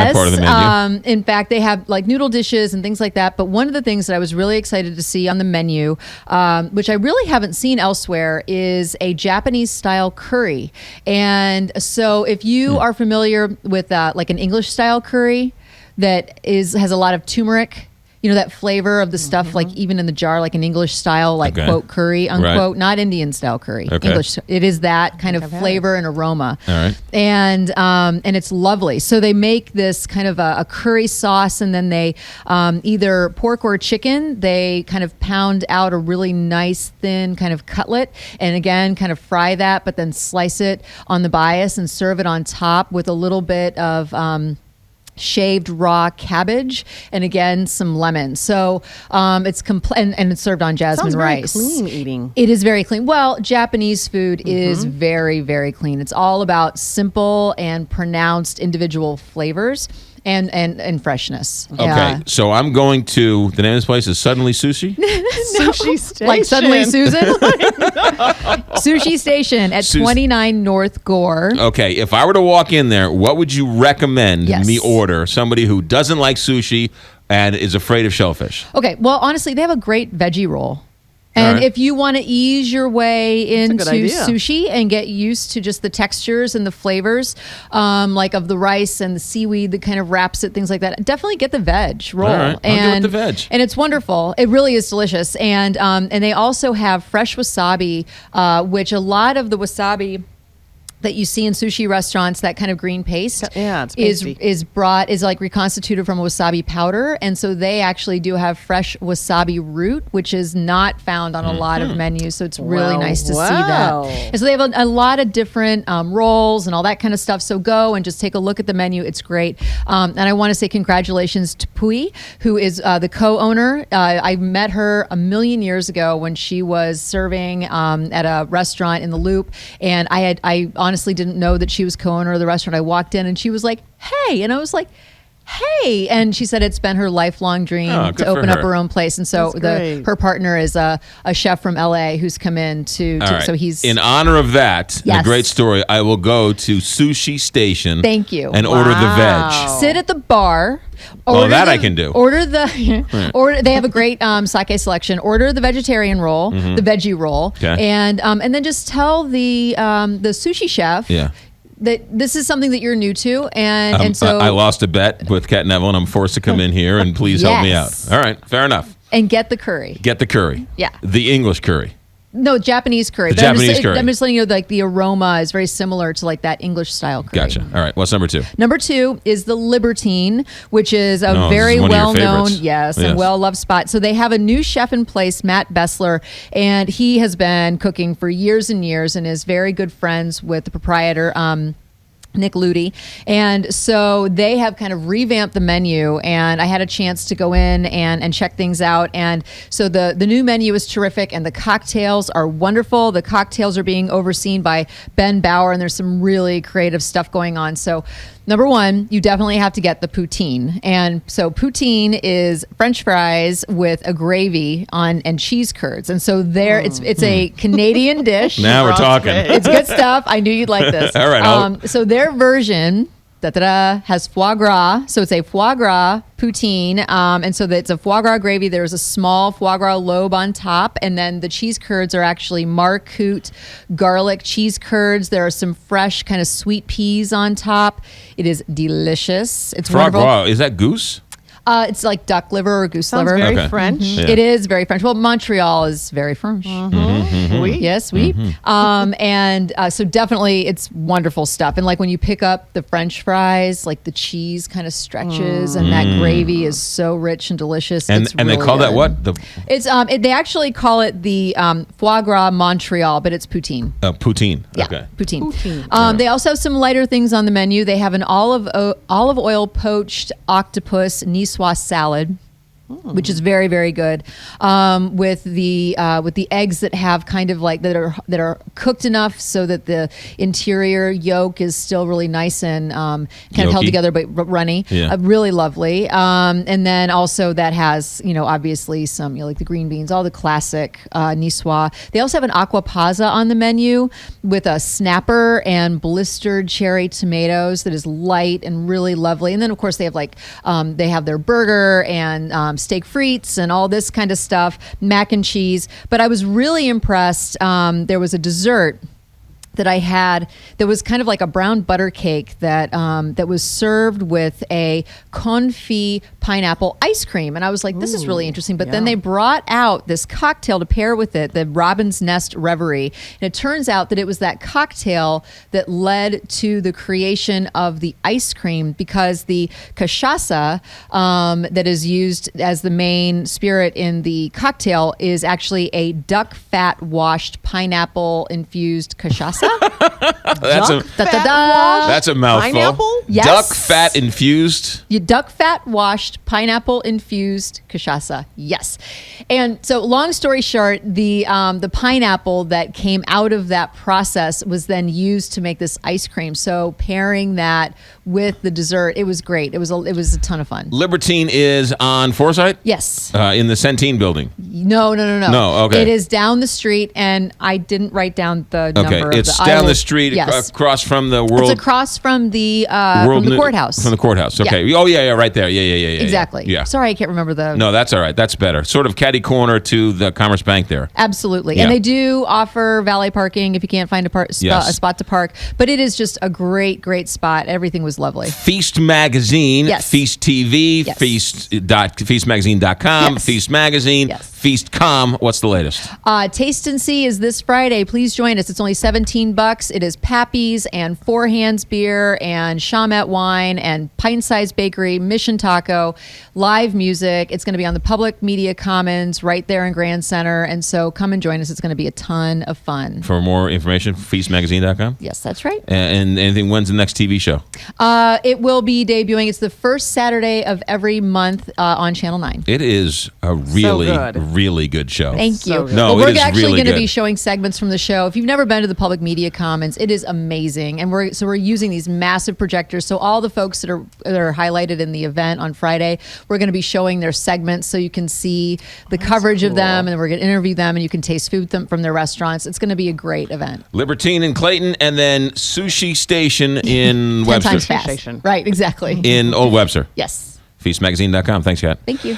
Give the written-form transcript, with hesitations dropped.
that part of the menu. In fact, they have like noodle dishes and things like that. But one of the things that I was really excited to see on the menu, which I really haven't seen elsewhere, is a Japanese style curry. And so if you are familiar with like an English style curry that has a lot of turmeric, you know, that flavor of the stuff, like even in the jar, like an English style, like quote curry, unquote, not Indian style curry. English. It is that kind of flavor and aroma. All right. And it's lovely. So they make this kind of a curry sauce, and then they either pork or chicken, they kind of pound out a really nice thin kind of cutlet, and again, kind of fry that, but then slice it on the bias and serve it on top with a little bit of shaved raw cabbage, and again some lemon. So it's and it's served on jasmine rice. Clean eating. It is very clean. Well, Japanese food is very, very clean. It's all about simple and pronounced individual flavors and freshness. Okay, so I'm going to, the name of this place is Suddenly Sushi? Sushi Station. Like Suddenly Susan? Sushi Station at 29 North Gore. Okay, if I were to walk in there, what would you recommend me order? Somebody who doesn't like sushi and is afraid of shellfish. Okay, well, honestly, they have a great veggie roll. And if you want to ease your way into sushi and get used to just the textures and the flavors, like of the rice and the seaweed that kind of wraps it, things like that, definitely get the veg roll. All right. I'll get the veg. And it's wonderful. It really is delicious. And they also have fresh wasabi, which a lot of the wasabi that you see in sushi restaurants, that kind of green paste, is like reconstituted from a wasabi powder, and so they actually do have fresh wasabi root, which is not found on a lot of menus. So it's really nice to see that. And so they have a lot of different rolls and all that kind of stuff. So go and just take a look at the menu. It's great. And I want to say congratulations to Pui, who is the co-owner. I met her a million years ago when she was serving at a restaurant in the Loop, and I honestly didn't know that she was co-owner of the restaurant. I walked in and she was like, "Hey," and I was like, "Hey," and she said it's been her lifelong dream to open up her own place. And so her partner is a chef from LA who's come in to so he's in honor of that, the great story. I will go to Sushi Station. Thank you. And order the veg. Sit at the bar. I can do. Order the they have a great sake selection. Order the vegetarian roll, the veggie roll, and then just tell the sushi chef that this is something that you're new to, and so I lost a bet with Cat Neville, and I'm forced to come in here and please help me out. All right, fair enough. And get the curry. Get the curry. Yeah. The English curry. No, Japanese curry. The Japanese curry. I'm just letting you know, like the aroma is very similar to like that English style curry. Gotcha. All right. What's number 2? Number 2 is the Libertine, which is a very well-known, and well-loved spot. So they have a new chef in place, Matt Bessler, and he has been cooking for years and years and is very good friends with the proprietor, Nick Ludi. And so they have kind of revamped the menu, and I had a chance to go in and check things out. And so the new menu is terrific, and the cocktails are wonderful. The cocktails are being overseen by Ben Bauer, and there's some really creative stuff going on. So number 1, you definitely have to get the poutine. And so poutine is French fries with a gravy and cheese curds. And so it's a Canadian dish. Now we're talking. It's good stuff. I knew you'd like this. All right. So their version has foie gras. So it's a foie gras poutine. And so it's a foie gras gravy. There's a small foie gras lobe on top. And then the cheese curds are actually marcoute garlic cheese curds. There are some fresh kind of sweet peas on top. It is delicious. It's foie wonderful. Gras, is that goose? It's like duck liver or goose liver. Sounds very French. Yeah. It is very French. Well, Montreal is very French. Oui. Yes, oui. And so definitely it's wonderful stuff. And like when you pick up the French fries, like the cheese kind of stretches and that gravy is so rich and delicious. And really they call that what? It's they actually call it the foie gras Montreal, but it's poutine. Poutine. Yeah, Okay. Poutine. They also have some lighter things on the menu. They have an olive oil poached octopus niçoise salad. which is very, very good. With the eggs that have kind of like that are cooked enough so that the interior yolk is still really nice and kind of held together but runny. Yeah. Really lovely. And then also that has obviously some like the green beans, all the classic niçoise. They also have an aqua pazza on the menu with a snapper and blistered cherry tomatoes that is light and really lovely. And then of course they have they have their burger and steak frites and all this kind of stuff, mac and cheese. But I was really impressed. There was a dessert that I had that was kind of like a brown butter cake that was served with a confit pineapple ice cream. And I was like, this is really interesting. But then they brought out this cocktail to pair with it, the Robin's Nest Reverie. And it turns out that it was that cocktail that led to the creation of the ice cream, because the cachaça that is used as the main spirit in the cocktail is actually a duck fat washed pineapple infused cachaça. That's a mouthful. Pineapple? Yes. Duck fat infused. Duck fat washed pineapple infused cachaça. Yes. And so long story short, the pineapple that came out of that process was then used to make this ice cream. So pairing that with the dessert, it was great. It was a ton of fun. Libertine is on Forsyth? Yes. In the Centene building. No. No, okay. It is down the street, and I didn't write down the number of it's down the street across from the World. It's across from the courthouse. From the courthouse. Okay. Yeah. Oh yeah, right there. Yeah. Exactly. Yeah. Sorry, I can't remember the. No, that's all right. That's better. Sort of catty corner to the Commerce Bank there. Absolutely. Yeah. And they do offer valet parking if you can't find a spot to park. But it is just a great spot. Everything was lovely. Feast Magazine, Yes. Feast TV, Yes. feastmagazine.com, Yes. Feast Magazine, Yes. Feast.com. What's the latest? Taste and See is this Friday. Please join us. It's only $17. It is Pappy's and Four Hands Beer and Chalmette Wine and Pint Size Bakery, Mission Taco, live music. It's going to be on the Public Media Commons right there in Grand Center. And so come and join us. It's going to be a ton of fun. For more information, feastmagazine.com. Yes, that's right. And anything, when's the next TV show? It will be debuting. It's the first Saturday of every month on Channel 9. It is a really good show. Thank you. So good. No, we're it is actually really going to good. be showing segments from the show. If you've never been to the Public Media Commons, it is amazing. And we're using these massive projectors. So all the folks that are highlighted in the event on Friday, we're going to be showing their segments so you can see the coverage of them, and we're going to interview them, and you can taste food from their restaurants. It's going to be a great event. Libertine in Clayton, and then Sushi Station in 10 Webster. times fast. Station. Right, exactly. In Old Webster. Yes. Feastmagazine.com. Thanks, Kat. Thank you.